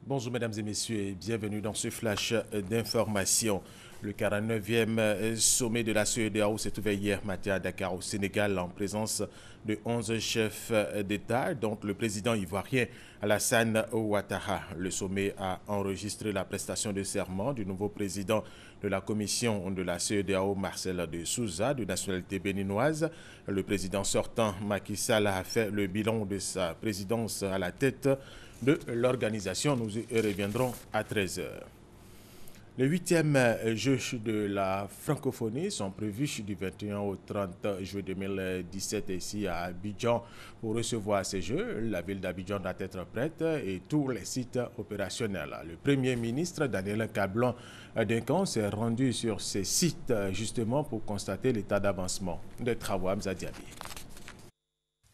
Bonjour mesdames et messieurs et bienvenue dans ce flash d'information. Le 49e sommet de la CEDEAO s'est ouvert hier matin à Dakar au Sénégal en présence de 11 chefs d'État, dont le président ivoirien Alassane Ouattara. Le sommet a enregistré la prestation de serment du nouveau président de la commission de la CEDEAO, Marcel de Souza, de nationalité béninoise. Le président sortant, Macky Sall, a fait le bilan de sa présidence à la tête de l'organisation. Nous y reviendrons à 13 h. Les 8e Jeux de la francophonie sont prévus du 21 au 30 juillet 2017 ici à Abidjan. Pour recevoir ces Jeux, la ville d'Abidjan doit être prête et tous les sites opérationnels. Le Premier ministre Daniel Cablon-Duncan s'est rendu sur ces sites justement pour constater l'état d'avancement des travaux. Hamza Diaby.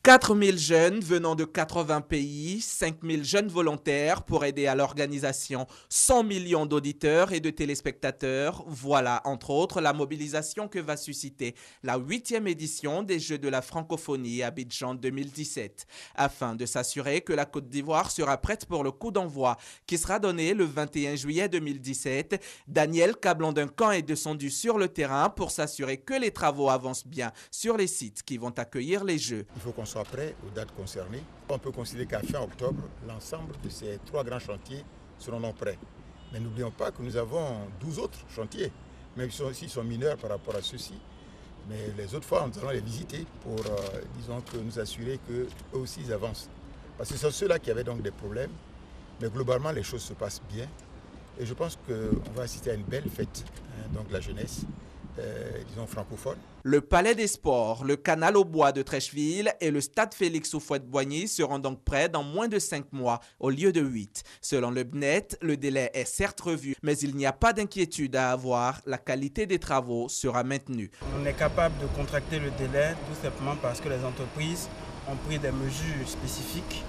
4 000 jeunes venant de 80 pays, 5 000 jeunes volontaires pour aider à l'organisation, 100 millions d'auditeurs et de téléspectateurs. Voilà, entre autres, la mobilisation que va susciter la 8e édition des Jeux de la francophonie à Abidjan 2017. Afin de s'assurer que la Côte d'Ivoire sera prête pour le coup d'envoi qui sera donné le 21 juillet 2017, Daniel Cablon-Duncan est descendu sur le terrain pour s'assurer que les travaux avancent bien sur les sites qui vont accueillir les Jeux. Il faut qu'on soit prêt aux dates concernées. On peut considérer qu'à fin octobre, l'ensemble de ces 3 grands chantiers seront non prêts. Mais n'oublions pas que nous avons 12 autres chantiers, même s'ils sont mineurs par rapport à ceux-ci. Mais les autres fois, nous allons les visiter pour, disons, que nous assurer qu'eux aussi ils avancent. Parce que ce sont ceux-là qui avaient donc des problèmes. Mais globalement, les choses se passent bien. Et je pense qu'on va assister à une belle fête, donc la jeunesse. Disons francophone. Le Palais des Sports, le canal au bois de Trècheville et le stade Félix Houphouët-Boigny seront donc prêts dans moins de 5 mois au lieu de 8. Selon le BNET, le délai est certes revu, mais il n'y a pas d'inquiétude à avoir, la qualité des travaux sera maintenue. On est capable de contracter le délai tout simplement parce que les entreprises ont pris des mesures spécifiques,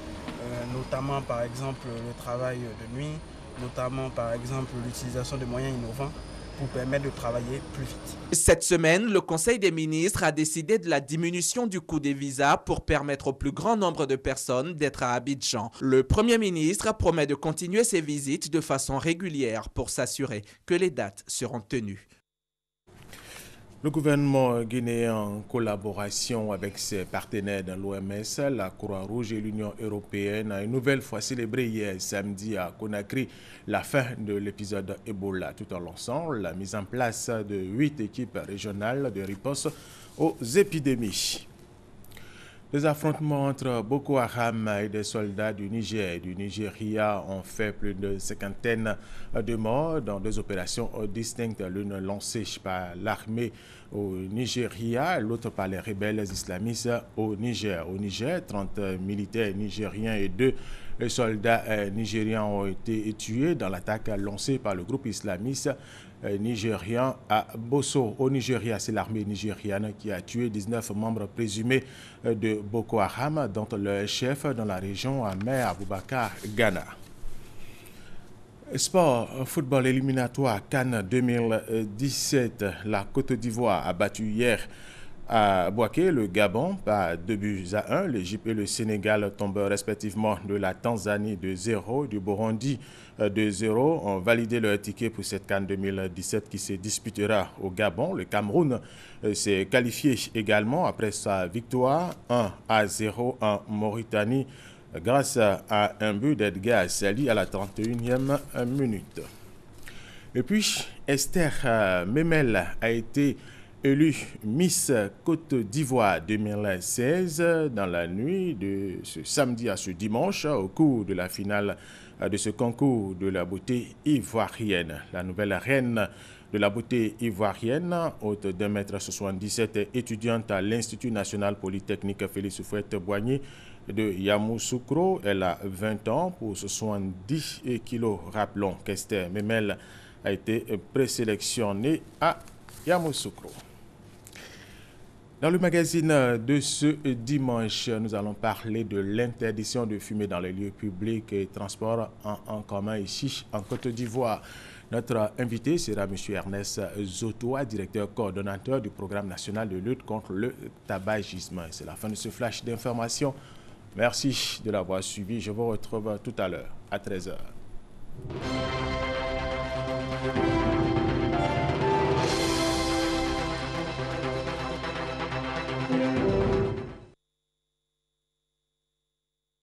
notamment par exemple le travail de nuit, notamment par exemple l'utilisation de moyens innovants, pour permettre de travailler plus vite. Cette semaine, le Conseil des ministres a décidé de la diminution du coût des visas pour permettre au plus grand nombre de personnes d'être à Abidjan. Le Premier ministre promet de continuer ses visites de façon régulière pour s'assurer que les dates seront tenues. Le gouvernement guinéen, en collaboration avec ses partenaires dans l'OMS, la Croix-Rouge et l'Union européenne, a une nouvelle fois célébré hier samedi à Conakry la fin de l'épisode Ebola, tout en lançant la mise en place de 8 équipes régionales de riposte aux épidémies. Les affrontements entre Boko Haram et des soldats du Niger et du Nigeria ont fait plus de 50 de morts dans 2 opérations distinctes, l'une lancée par l'armée au Nigeria, l'autre par les rebelles islamistes au Niger. Au Niger, 30 militaires nigériens et 2 soldats nigériens ont été tués dans l'attaque lancée par le groupe islamiste nigérien à Bosso. Au Nigeria, c'est l'armée nigériane qui a tué 19 membres présumés de Boko Haram, dont le chef dans la région, Ahmed Aboubakar Ghana. Sport, football éliminatoire CAN 2017. La Côte d'Ivoire a battu hier à Bouaké le Gabon par 2-1. L'Égypte et le Sénégal tombent respectivement de la Tanzanie de 0, du Burundi de 0, ont validé leur ticket pour cette CAN 2017 qui se disputera au Gabon. Le Cameroun s'est qualifié également après sa victoire 1-0 en Mauritanie grâce à un but d'Edgar Sali à la 31e minute. Et puis, Esther Memel a été élue Miss Côte d'Ivoire 2016 dans la nuit de ce samedi à ce dimanche au cours de la finale de ce concours de la beauté ivoirienne. La nouvelle reine de la beauté ivoirienne, haute d'1,77 m, étudiante à l'Institut national polytechnique Félix Houphouët-Boigny de Yamoussoukro. Elle a 20 ans pour 70 kilos. Rappelons qu'Esther Memel a été présélectionnée à Yamoussoukro. Dans le magazine de ce dimanche, nous allons parler de l'interdiction de fumer dans les lieux publics et transports en commun ici en Côte d'Ivoire. Notre invité sera M. Ernest Zotoa, directeur coordonnateur du programme national de lutte contre le tabagisme. C'est la fin de ce flash d'information. Merci de l'avoir suivi. Je vous retrouve tout à l'heure à 13 h.